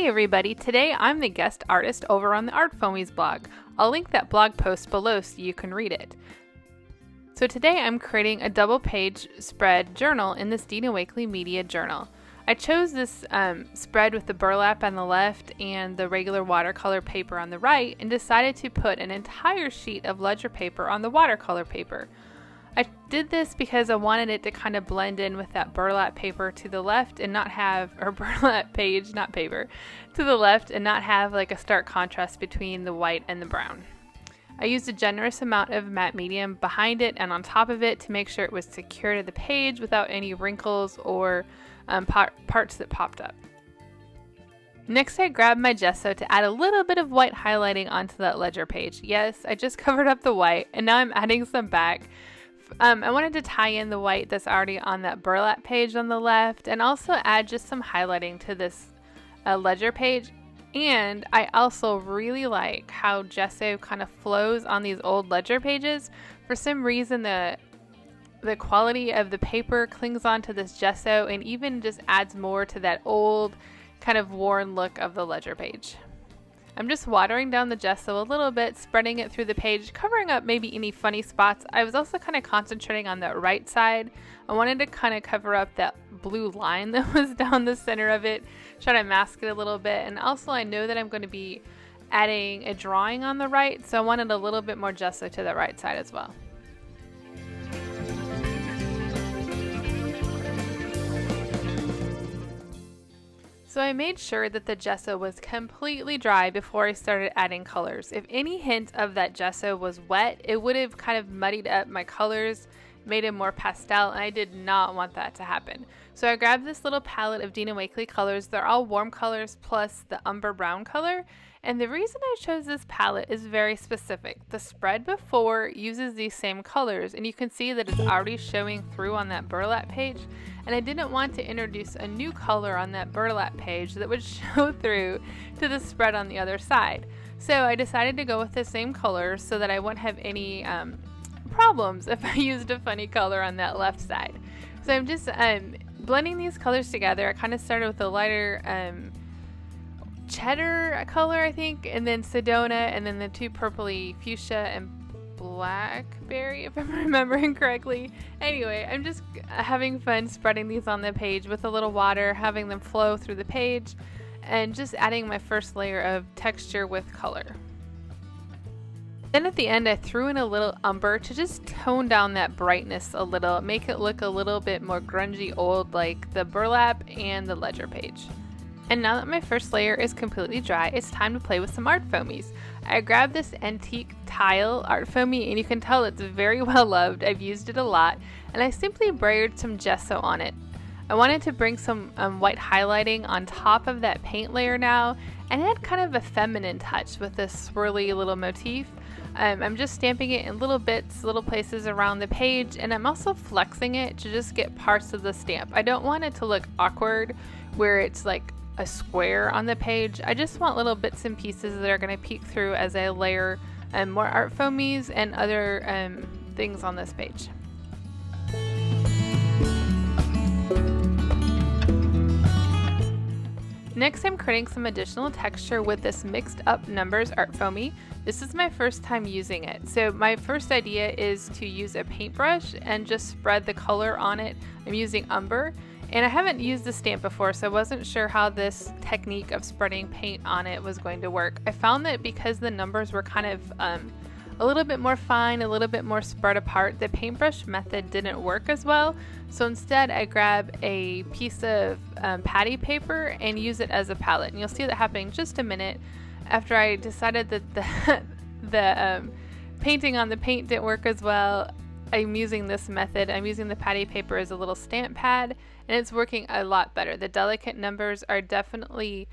Hey everybody, today I'm the guest artist over on the ArtFoamies blog. I'll link that blog post below so you can read it. So today I'm creating a double page spread journal in this Dina Wakley media journal. I chose this spread with the burlap on the left and the regular watercolor paper on the right, and decided to put an entire sheet of ledger paper on the watercolor paper. I did this because I wanted it to kind of blend in with that burlap paper to the left and not have, or burlap page, not paper, to the left and not have like a stark contrast between the white and the brown. I used a generous amount of matte medium behind it and on top of it to make sure it was secure to the page without any wrinkles or parts that popped up. Next, I grabbed my gesso to add a little bit of white highlighting onto that ledger page. Yes, I just covered up the white and now I'm adding some back. I wanted to tie in the white that's already on that burlap page on the left and also add just some highlighting to this ledger page. And I also really like how gesso kind of flows on these old ledger pages. For some reason, the quality of the paper clings onto this gesso and even just adds more to that old kind of worn look of the ledger page. I'm just watering down the gesso a little bit, spreading it through the page, covering up maybe any funny spots. I was also kind of concentrating on that right side. I wanted to kind of cover up that blue line that was down the center of it, try to mask it a little bit. And also I know that I'm going to be adding a drawing on the right, so I wanted a little bit more gesso to the right side as well. So I made sure that the gesso was completely dry before I started adding colors. If any hint of that gesso was wet, it would have kind of muddied up my colors, made it more pastel, and I did not want that to happen. So I grabbed this little palette of Dina Wakley colors. They're all warm colors plus the umber brown color. And the reason I chose this palette is very specific. The spread before uses these same colors, and you can see that it's already showing through on that burlap page. And I didn't want to introduce a new color on that burlap page that would show through to the spread on the other side. So I decided to go with the same colors so that I wouldn't have any problems if I used a funny color on that left side. So I'm just blending these colors together. I kind of started with a lighter cheddar color, I think, and then Sedona, and then the two purpley fuchsia and blackberry, if I'm remembering correctly. Anyway, I'm just having fun spreading these on the page with a little water, having them flow through the page, and just adding my first layer of texture with color. Then at the end, I threw in a little umber to just tone down that brightness a little, make it look a little bit more grungy old like the burlap and the ledger page. And now that my first layer is completely dry, it's time to play with some ArtFoamies. I grabbed this antique tile ArtFoamie, and you can tell it's very well loved. I've used it a lot, and I simply braided some gesso on it. I wanted to bring some white highlighting on top of that paint layer now, and add kind of a feminine touch with this swirly little motif. I'm just stamping it in little bits, little places around the page, and I'm also flexing it to just get parts of the stamp. I don't want it to look awkward where it's like a square on the page. I just want little bits and pieces that are going to peek through as I layer more ArtFoamies and other things on this page. Next, I'm creating some additional texture with this mixed up numbers ArtFoamie. This is my first time using it. So my first idea is to use a paintbrush and just spread the color on it. I'm using Umber. And I haven't used the stamp before, so I wasn't sure how this technique of spreading paint on it was going to work. I found that because the numbers were kind of a little bit more fine, a little bit more spread apart, the paintbrush method didn't work as well. So instead, I grab a piece of patty paper and use it as a palette. And you'll see that happening in just a minute. After I decided that the painting on the paint didn't work as well, I'm using this method. I'm using the patty paper as a little stamp pad, and it's working a lot better. The delicate numbers are definitely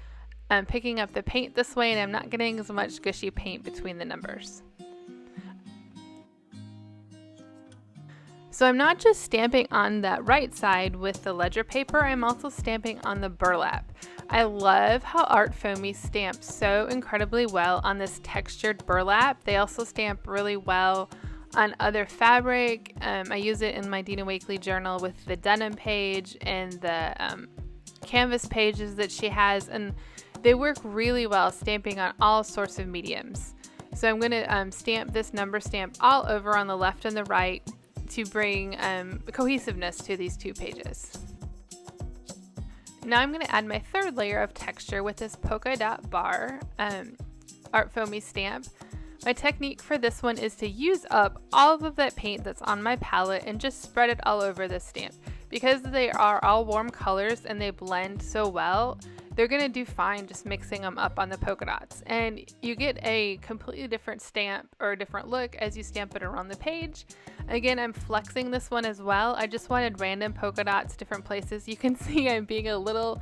picking up the paint this way, and I'm not getting as much gushy paint between the numbers. So I'm not just stamping on that right side with the ledger paper, I'm also stamping on the burlap. I love how ArtFoamie stamps so incredibly well on this textured burlap. They also stamp really well on other fabric. I use it in my Dina Wakley journal with the denim page and the canvas pages that she has, and They work really well stamping on all sorts of mediums. So I'm going to stamp this number stamp all over on the left and the right to bring cohesiveness to these two pages. Now I'm going to add my third layer of texture with this polka dot bar ArtFoamie stamp. My technique for this one is to use up all of that paint that's on my palette and just spread it all over the stamp. Because they are all warm colors and they blend so well, they're going to do fine just mixing them up on the polka dots. And you get a completely different stamp or a different look as you stamp it around the page. Again, I'm flexing this one as well. I just wanted random polka dots, different places. You can see I'm being a little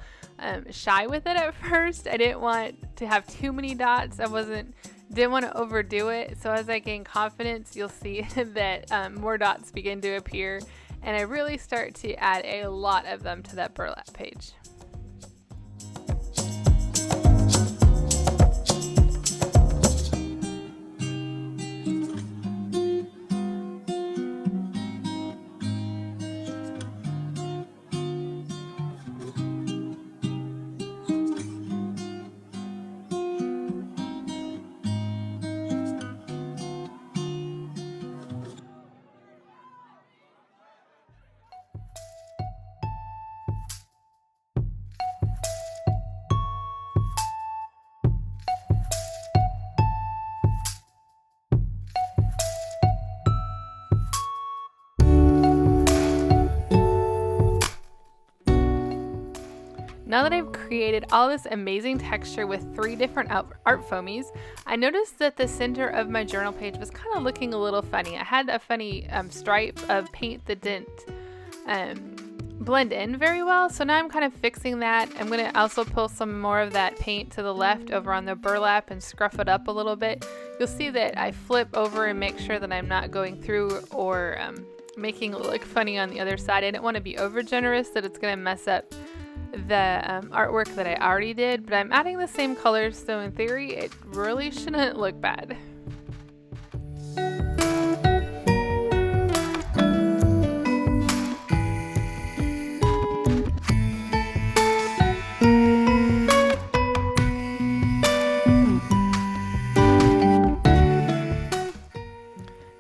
shy with it at first. I didn't want to have too many dots. Didn't want to overdo it. So as I gain confidence, you'll see that more dots begin to appear. And I really start to add a lot of them to that burlap page. Now that I've created all this amazing texture with 3 different ArtFoamies, I noticed that the center of my journal page was kind of looking a little funny. I had a funny stripe of paint that didn't blend in very well, so now I'm kind of fixing that. I'm going to also pull some more of that paint to the left over on the burlap and scruff it up a little bit. You'll see that I flip over and make sure that I'm not going through or making it look funny on the other side. I didn't want to be over generous that it's going to mess up the artwork that I already did, but I'm adding the same colors, so in theory it really shouldn't look bad.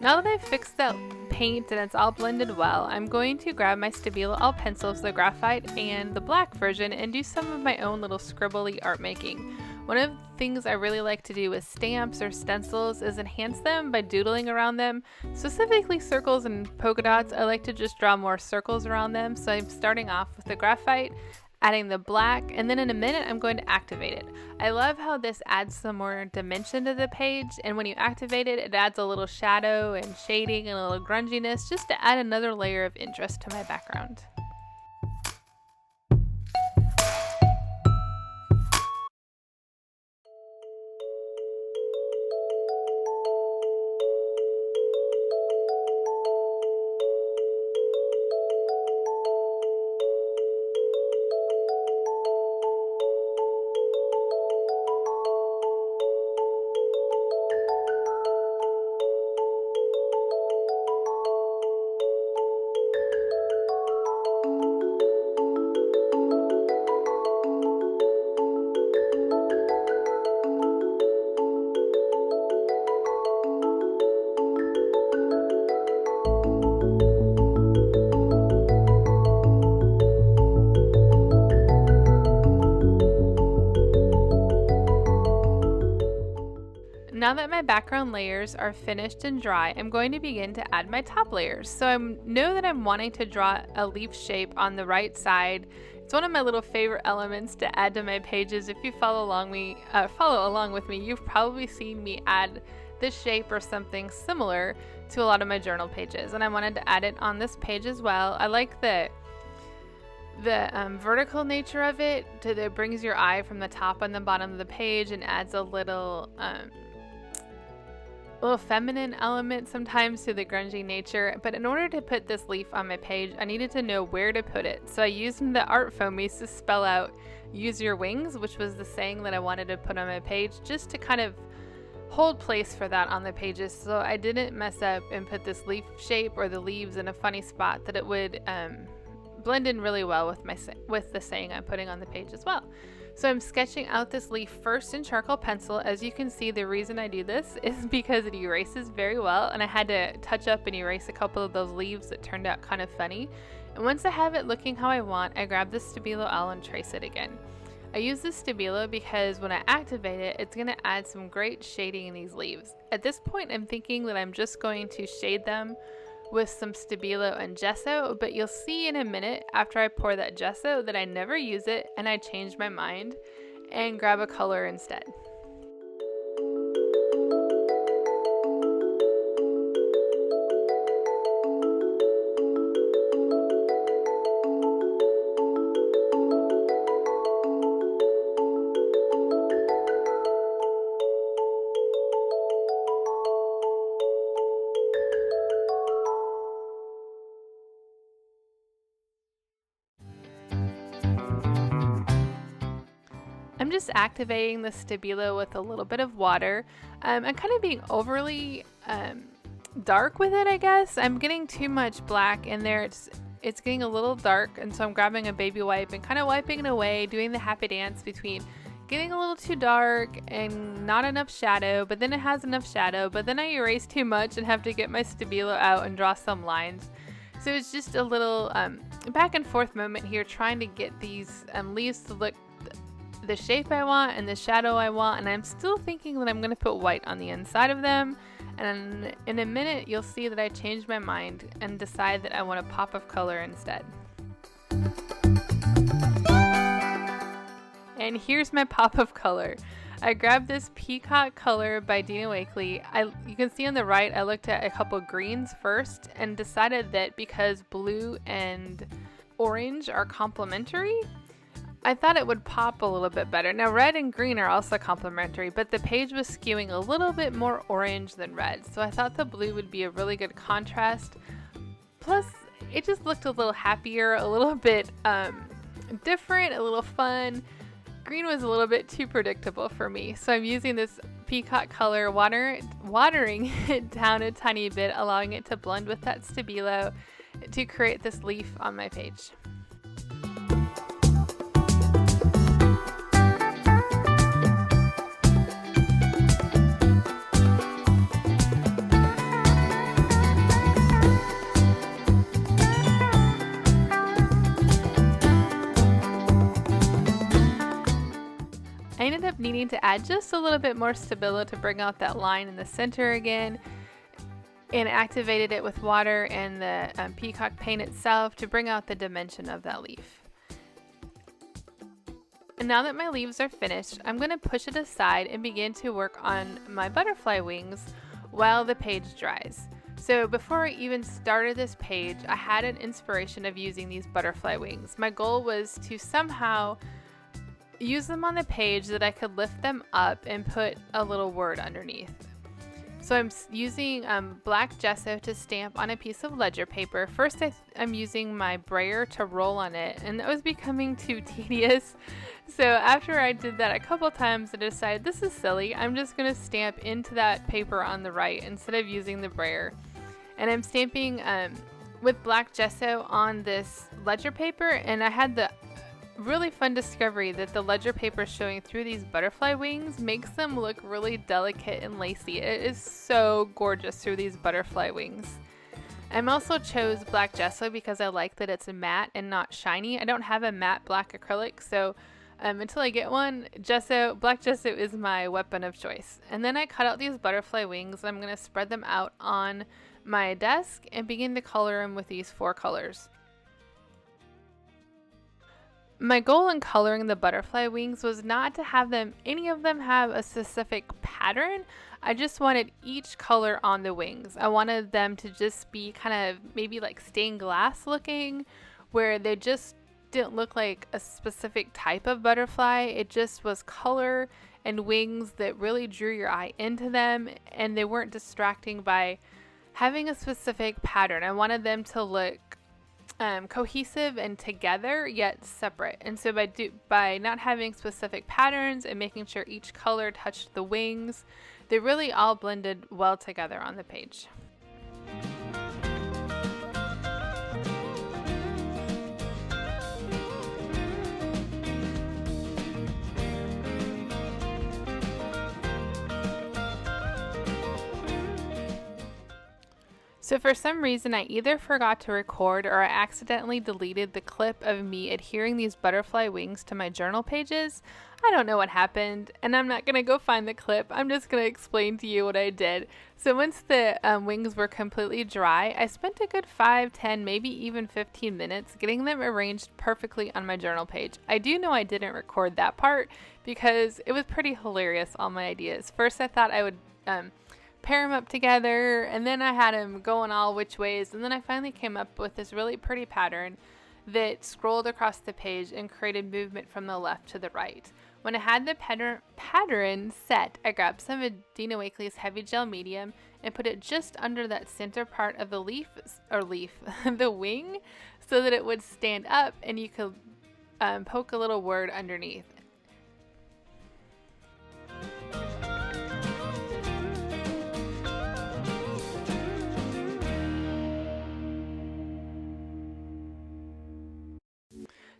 Now that I've fixed that paint and it's all blended well, I'm going to grab my Stabilo all pencils, the graphite and the black version, and do some of my own little scribbly art making. One of the things I really like to do with stamps or stencils is enhance them by doodling around them. Specifically circles and polka dots, I like to just draw more circles around them. So I'm starting off with the graphite, adding the black, and then in a minute I'm going to activate it. I love how this adds some more dimension to the page, and when you activate it, it adds a little shadow and shading and a little grunginess just to add another layer of interest to my background. Now that my background layers are finished and dry, I'm going to begin to add my top layers. So I know that I'm wanting to draw a leaf shape on the right side. It's one of my little favorite elements to add to my pages. If you follow along with me, you've probably seen me add this shape or something similar to a lot of my journal pages, and I wanted to add it on this page as well. I like the vertical nature of it, that brings your eye from the top and the bottom of the page and adds a little feminine element sometimes to the grungy nature. But in order to put this leaf on my page, I needed to know where to put it. So I used the ArtFoamies to spell out "use your wings," which was the saying that I wanted to put on my page, just to kind of hold place for that on the pages, so I didn't mess up and put this leaf shape or the leaves in a funny spot, that it would blend in really well with the saying I'm putting on the page as well. So I'm sketching out this leaf first in charcoal pencil. As you can see, the reason I do this is because it erases very well, and I had to touch up and erase a couple of those leaves that turned out kind of funny. And once I have it looking how I want, I grab the Stabilo L and trace it again. I use this Stabilo because when I activate it, it's going to add some great shading in these leaves. At this point, I'm thinking that I'm just going to shade them with some Stabilo and gesso, but you'll see in a minute after I pour that gesso that I never use it and I change my mind and grab a color instead. I'm just activating the Stabilo with a little bit of water. I'm kind of being overly dark with it, I guess. I'm getting too much black in there. It's getting a little dark, and so I'm grabbing a baby wipe and kind of wiping it away, doing the happy dance between getting a little too dark and not enough shadow, but then it has enough shadow, but then I erase too much and have to get my Stabilo out and draw some lines. So it's just a little back and forth moment here, trying to get these leaves to look the shape I want and the shadow I want, and I'm still thinking that I'm going to put white on the inside of them, and in a minute you'll see that I change my mind and decide that I want a pop of color instead. And here's my pop of color. I grabbed this Peacock color by Dina Wakley. You can see on the right I looked at a couple greens first and decided that because blue and orange are complementary, I thought it would pop a little bit better. Now red and green are also complementary, but the page was skewing a little bit more orange than red, so I thought the blue would be a really good contrast. Plus, it just looked a little happier, a little bit different, a little fun. Green was a little bit too predictable for me, so I'm using this Peacock color, watering it down a tiny bit, allowing it to blend with that Stabilo to create this leaf on my page. I ended up needing to add just a little bit more Stabilo to bring out that line in the center again, and activated it with water and the Peacock paint itself to bring out the dimension of that leaf. And now that my leaves are finished, I'm going to push it aside and begin to work on my butterfly wings while the page dries. So before I even started this page, I had an inspiration of using these butterfly wings. My goal was to somehow use them on the page that I could lift them up and put a little word underneath. So I'm using black gesso to stamp on a piece of ledger paper. First I'm using my brayer to roll on it, and that was becoming too tedious. So after I did that a couple times, I decided this is silly. I'm just going to stamp into that paper on the right instead of using the brayer. And I'm stamping with black gesso on this ledger paper, and I had the really fun discovery that the ledger paper showing through these butterfly wings makes them look really delicate and lacy. It is so gorgeous through these butterfly wings. I also chose black gesso because I like that it's matte and not shiny. I don't have a matte black acrylic, so until I get one, black gesso is my weapon of choice. And then I cut out these butterfly wings, and I'm going to spread them out on my desk and begin to color them with these 4 colors. My goal in coloring the butterfly wings was not to have any of them have a specific pattern. I just wanted each color on the wings. I wanted them to just be kind of maybe like stained glass looking, where they just didn't look like a specific type of butterfly. It just was color and wings that really drew your eye into them, and they weren't distracting by having a specific pattern. I wanted them to look cohesive and together yet separate, and so by not having specific patterns and making sure each color touched the wings, they really all blended well together on the page. So for some reason, I either forgot to record or I accidentally deleted the clip of me adhering these butterfly wings to my journal pages. I don't know what happened, and I'm not going to go find the clip. I'm just going to explain to you what I did. So once the wings were completely dry, I spent a good 5, 10, maybe even 15 minutes getting them arranged perfectly on my journal page. I do know I didn't record that part because it was pretty hilarious, all my ideas. First, I thought I would pair them up together, and then I had them going all which ways, and then I finally came up with this really pretty pattern that scrolled across the page and created movement from the left to the right. When I had the pattern set, I grabbed some of Dina Wakley's heavy gel medium and put it just under that center part of the the wing, so that it would stand up and you could poke a little word underneath.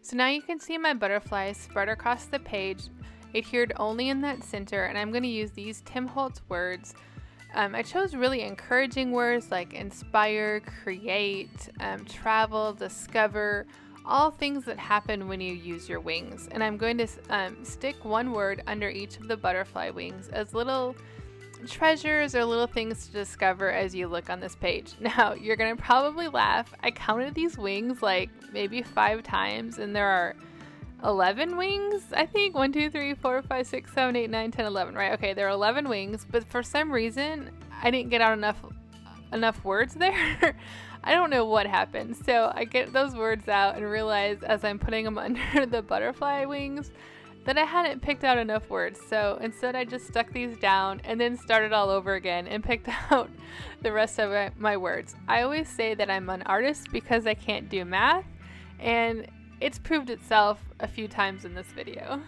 So now you can see my butterflies spread across the page, adhered only in that center, and I'm going to use these Tim Holtz words. I chose really encouraging words like inspire, create, travel, discover, all things that happen when you use your wings. And I'm going to stick one word under each of the butterfly wings as little treasures or little things to discover as you look on this page. Now, you're gonna probably laugh. I counted these wings like maybe 5 times, and there are 11 wings, I think. 1, 2, 3, 4, 5, 6, 7, 8, 9, 10, 11, right? Okay, there are 11 wings, but for some reason, I didn't get out enough words there. I don't know what happened. So I get those words out and realize as I'm putting them under the butterfly wings that I hadn't picked out enough words. So instead I just stuck these down and then started all over again and picked out the rest of my words. I always say that I'm an artist because I can't do math, and it's proved itself a few times in this video.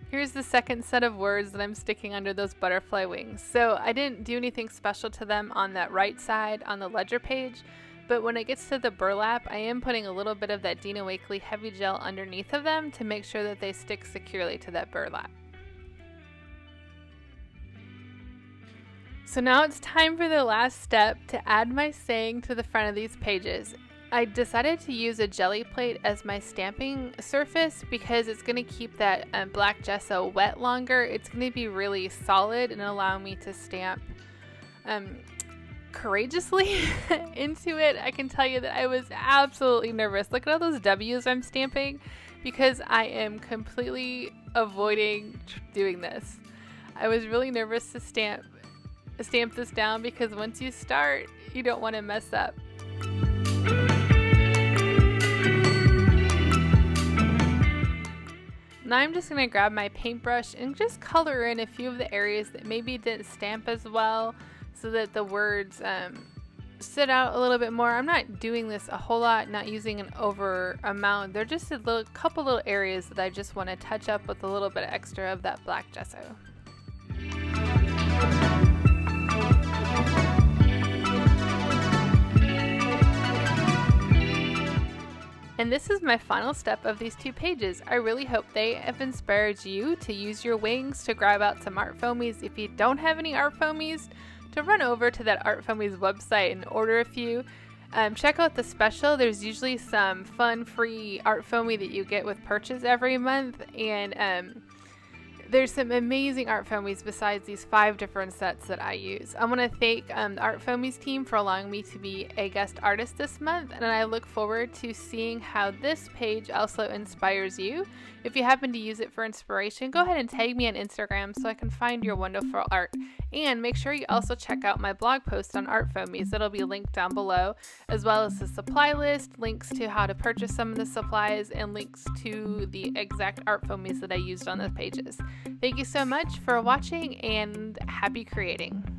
Here's the second set of words that I'm sticking under those butterfly wings. So I didn't do anything special to them on that right side on the ledger page, but when it gets to the burlap, I am putting a little bit of that Dina Wakley heavy gel underneath of them to make sure that they stick securely to that burlap. So now it's time for the last step to add my saying to the front of these pages. I decided to use a jelly plate as my stamping surface because it's going to keep that black gesso wet longer. It's going to be really solid and allow me to stamp courageously into it. I can tell you that I was absolutely nervous. Look at all those W's I'm stamping because I am completely avoiding doing this. I was really nervous to stamp this down because once you start, you don't want to mess up. Now I'm just going to grab my paintbrush and just color in a few of the areas that maybe didn't stamp as well so that the words stood out a little bit more. I'm not doing this a whole lot, not using an over amount. They're just a couple little areas that I just want to touch up with a little bit extra of that black gesso. And this is my final step of these 2 pages. I really hope they have inspired you to use your wings to grab out some ArtFoamies. If you don't have any ArtFoamies, to run over to that ArtFoamies website and order a few. Check out the special. There's usually some fun free ArtFoamie that you get with purchase every month, and there's some amazing ArtFoamies besides these 5 different sets that I use. I want to thank the ArtFoamies team for allowing me to be a guest artist this month, and I look forward to seeing how this page also inspires you. If you happen to use it for inspiration, go ahead and tag me on Instagram so I can find your wonderful art. And make sure you also check out my blog post on ArtFoamies. That'll be linked down below, as well as the supply list, links to how to purchase some of the supplies, and links to the exact ArtFoamies that I used on those pages. Thank you so much for watching, and happy creating.